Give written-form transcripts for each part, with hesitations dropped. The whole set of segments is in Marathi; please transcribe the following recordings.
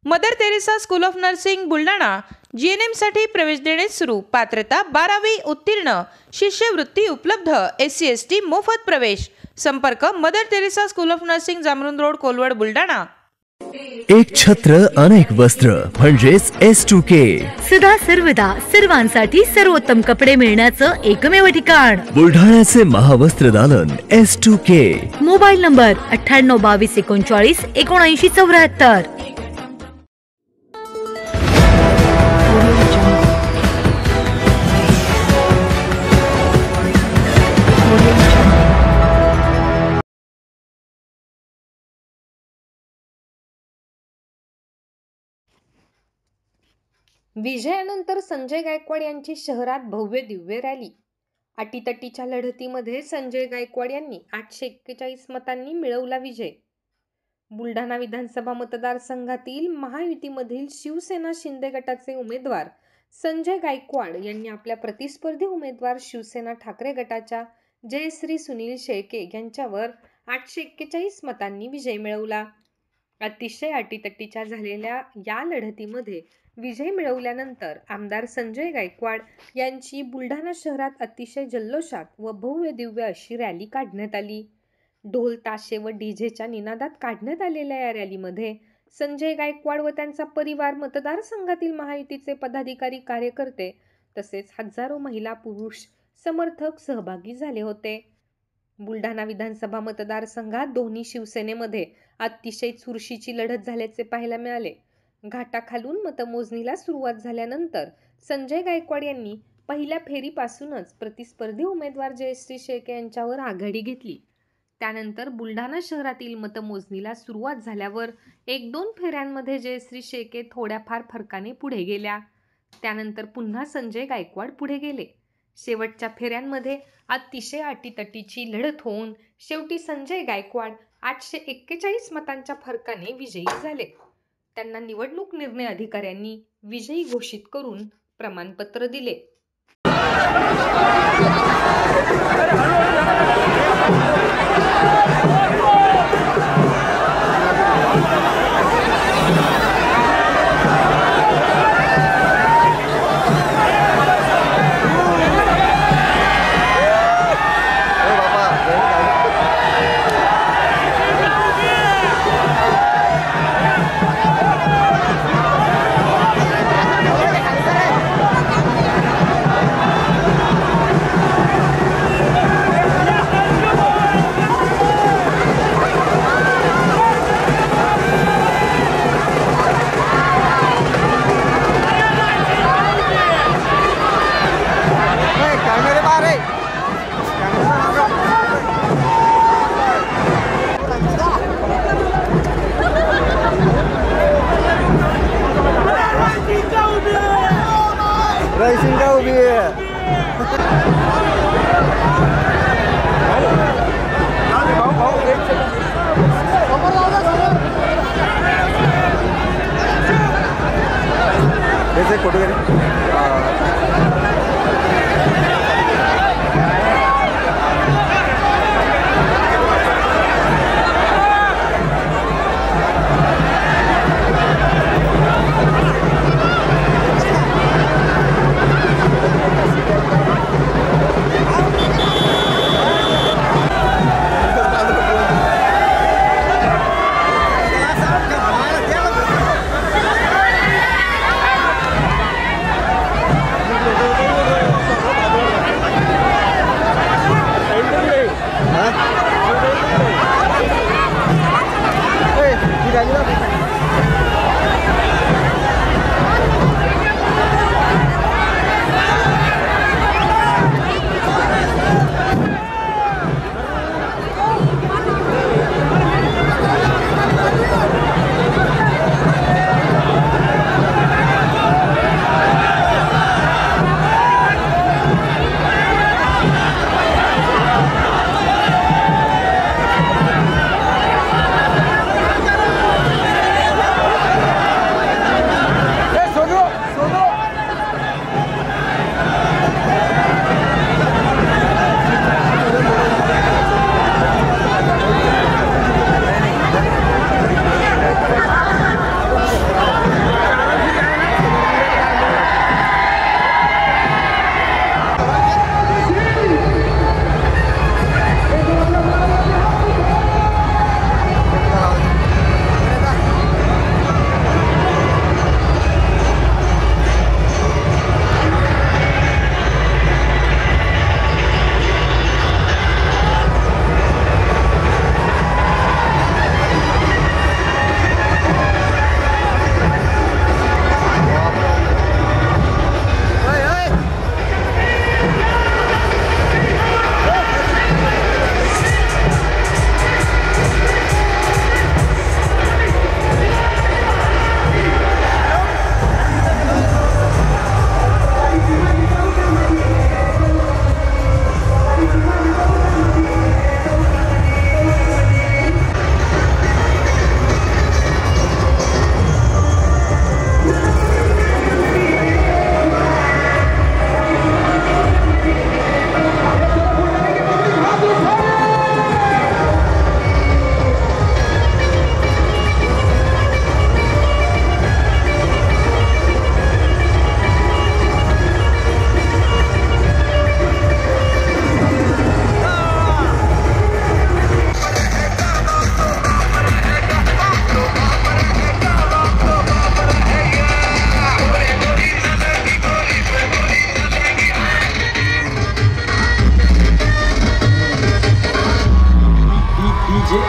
Mother Teresa school of nursing Buldhana GNM साठी प्रवेश देणे सुरू। पात्रता 12वी उत्तीर्ण, शिष्यवृत्ती उपलब्ध, SC ST मोफत प्रवेश। संपर्क Mother Teresa school of nursing, Jamrun road, Kolwad, Buldhana. एक छत्र अनेक वस्त्र म्हणजेच S2K। सदा सर्वदा सर्वांसाठी सर्वोत्तम कपडे मिळण्याचं एकमेव ठिकाण बुलढाण्याचे महावस्त्र दालन S2K। Mobile number 98 22 39 79 74। विजयानंतर संजय गायकवाड यांची शहरात भव्य दिव्य रॅली। अटीतटीच्या लढतीमध्ये संजय गायकवाड यांनी 841 मतांनी मिळवला विजय। बुलढाणा विधानसभा मतदारसंघातील महायुतीमधील शिवसेना शिंदे गटाचे उमेदवार संजय गायकवाड यांनी आपल्या प्रतिस्पर्धी उमेदवार शिवसेना ठाकरे गटाच्या जयश्री सुनील शेळके यांच्यावर 841 मतांनी विजय मिळवला। अतिशय अटीतटीच्या झालेल्या या लढतीमध्ये विजय मिळवल्यानंतर आमदार संजय गायकवाड यांची बुलढाणा शहरात अतिशय जल्लोषात व भव्य दिव्य अशी रॅली काढण्यात आली। ढोल ताशे व डीजेच्या निनादात काढण्यात आलेल्या या रॅलीमध्ये संजय गायकवाड व त्यांचा परिवार, मतदारसंघातील महायुतीचे पदाधिकारी, कार्यकर्ते तसेच हजारो महिला, पुरुष समर्थक सहभागी झाले होते। बुलढाणा विधानसभा मतदारसंघात दोन्ही शिवसेनेमध्ये अतिशय चुरशीची लढत झाल्याचे पाहायला मिळाले। घाटाखालून मतमोजणीला सुरुवात झाल्यानंतर संजय गायकवाड यांनी पहिल्या फेरीपासूनच प्रतिस्पर्धी उमेदवार जयश्री शेळके यांच्यावर आघाडी घेतली। त्यानंतर बुलढाणा शहरातील मतमोजणीला सुरुवात झाल्यावर 1-2 फेऱ्यांमध्ये जयश्री शेळके थोड्याफार फरकाने पुढे गेल्या। त्यानंतर पुन्हा संजय गायकवाड पुढे गेले। शेवटच्या फेऱ्यांमध्ये अतिशय अटीतटीची लढत होऊन शेवटी संजय गायकवाड 841 मतांच्या फरकाने विजयी झाले। त्यांना निवडणूक निर्णय अधिकाऱ्यांनी विजयी घोषित करून प्रमाणपत्र दिले।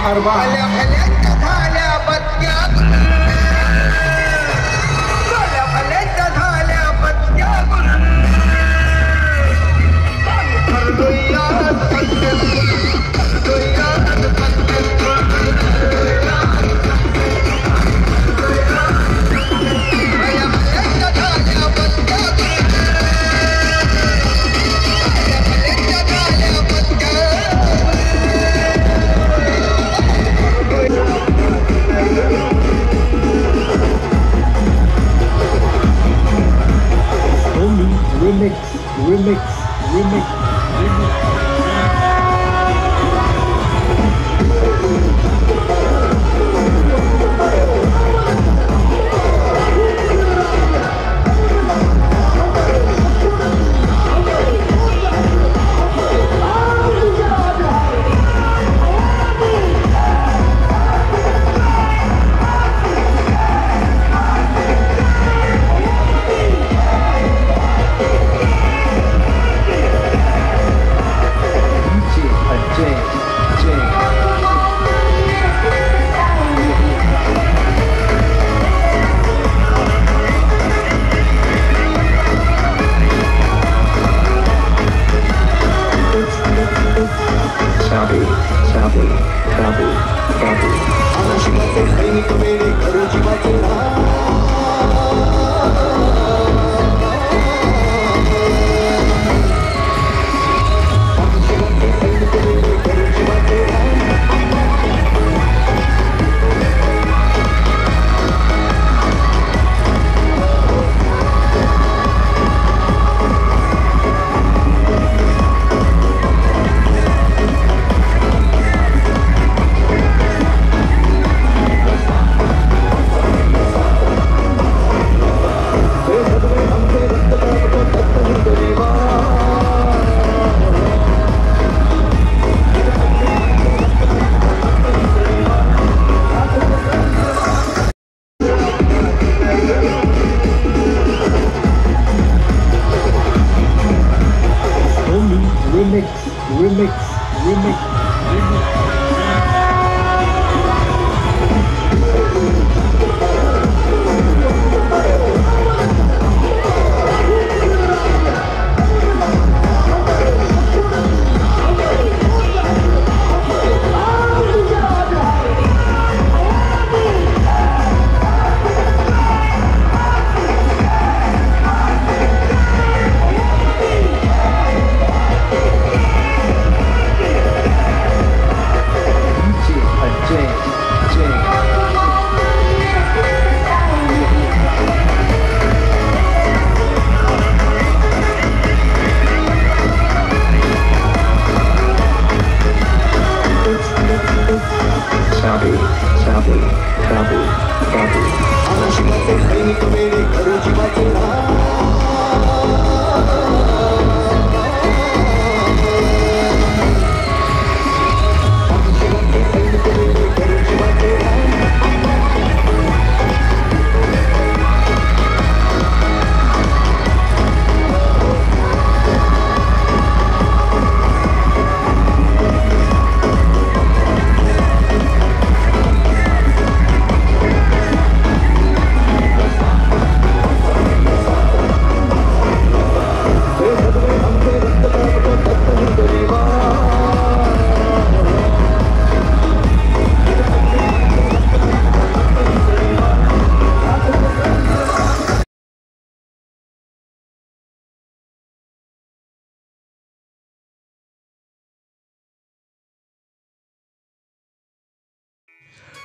आल्या भल्याच्या झाल्या बत्त्या आल्या भल्याच्या झाल्या बत्त्या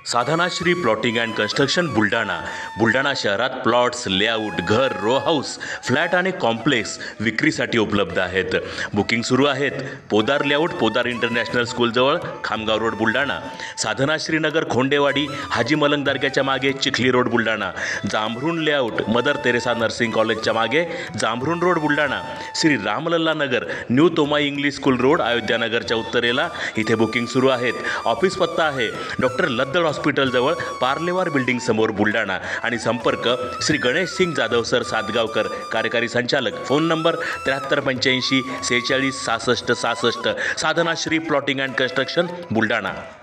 Sadhanashree plotting and construction Buldhana शहरात प्लॉट्स, लेआउट, घर, रो हाऊस, फ्लॅट आणि कॉम्प्लेक्स विक्रीसाठी उपलब्ध आहेत. बुकिंग सुरू आहेत. पोदार लेआउट, पोदार इंटरनॅशनल स्कूलजवळ, खामगाव रोड, बुलढाणा. साधनाश्री नगर, खोंडेवाडी, हाजी मलंग दर्ग्याच्या मागे, Chikhli road, Buldhana. Jambhrun layout, Mother Teresa nursing कॉलेजच्या मागे, Jambhrun road, Buldhana. Shri Ramlalla Nagar, new Tomai English school road, अयोध्यानगरच्या उत्तरेला. इथे बुकिंग सुरू आहेत. ऑफिस पत्ता आहे डॉक्टर लद्दड हॉस्पिटलजवळ, पार्लेवार बिल्डिंग समोर, बुलढाणा. आणि संपर्क श्री गणेश सिंग जाधव सर सातगावकर, कार्यकारी संचालक. Phone number 7385 46 66 66. Sadhanashri plotting and construction, Buldhana.